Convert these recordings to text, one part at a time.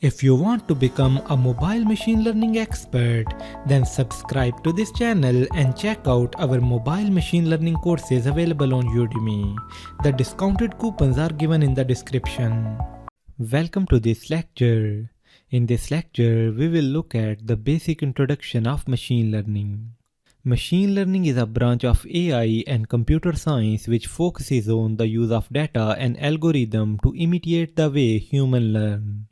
If you want to become a mobile machine learning expert, then subscribe to this channel and check out our mobile machine learning courses available on Udemy. The discounted coupons are given in the description. Welcome to this lecture. In this lecture, we will look at the basic introduction of machine learning. Machine learning is a branch of AI and computer science which focuses on the use of data and algorithm to imitate the way humans learn.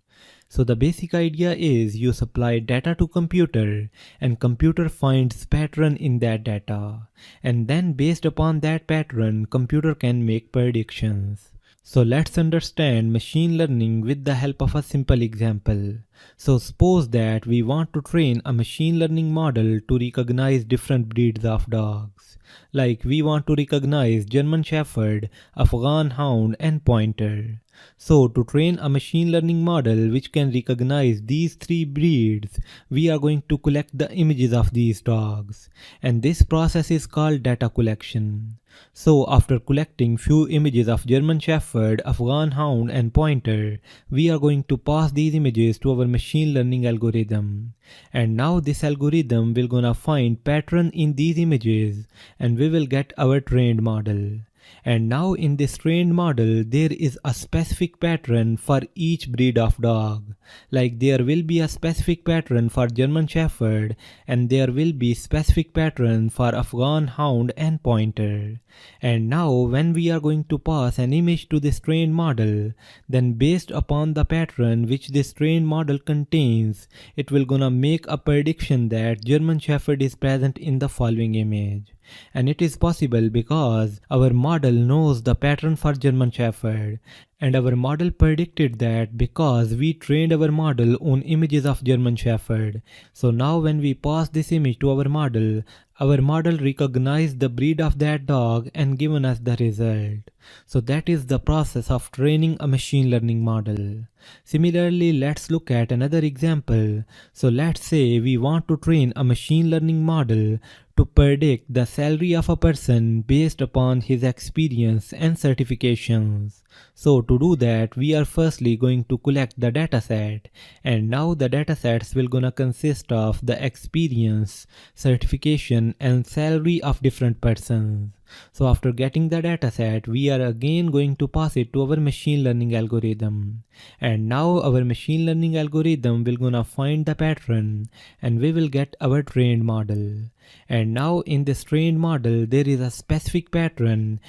So the basic idea is you supply data to computer and computer finds pattern in that data, and then based upon that pattern computer can make predictions. So let's understand machine learning with the help of a simple example. So suppose that we want to train a machine learning model to recognize different breeds of dogs. Like we want to recognize German Shepherd, Afghan Hound and Pointer. So to train a machine learning model which can recognize these three breeds, we are going to collect the images of these dogs. And this process is called data collection. So after collecting few images of German Shepherd, Afghan Hound and Pointer, we are going to pass these images to our machine learning algorithm. And now this algorithm will gonna find pattern in these images and we will get our trained model. And now in this trained model there is a specific pattern for each breed of dog. Like there will be a specific pattern for German Shepherd and there will be specific pattern for Afghan Hound and Pointer. And now when we are going to pass an image to this trained model, then based upon the pattern which this trained model contains, it will gonna make a prediction that German Shepherd is present in the following image. And it is possible because our model knows the pattern for German Shepherd, and our model predicted that because we trained our model on images of German Shepherd. So now when we pass this image to our model recognized the breed of that dog and given us the result. So that is the process of training a machine learning model. Similarly, let's look at another example. So let's say we want to train a machine learning model to predict the salary of a person based upon his experience and certifications. So to do that, we are firstly going to collect the dataset, and now the datasets will gonna consist of the experience, certification and salary of different persons. So after getting the dataset, we are again going to pass it to our machine learning algorithm. And now our machine learning algorithm will gonna find the pattern and we will get our trained model. And now in this trained model there is a specific pattern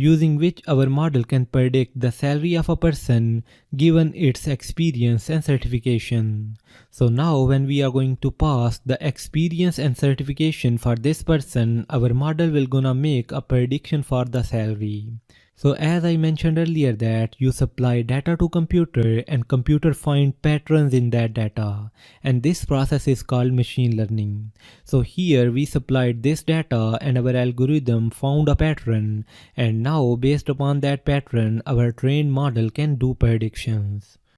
using which our model can predict the salary of a person given its experience and certification. So now when we are going to pass the experience and certification for this person, our model will gonna make a prediction for the salary. So as I mentioned earlier that you supply data to computer and computer find patterns in that data, and this process is called machine learning. So here we supplied this data and our algorithm found a pattern, and now based upon that pattern our trained model can do predictions.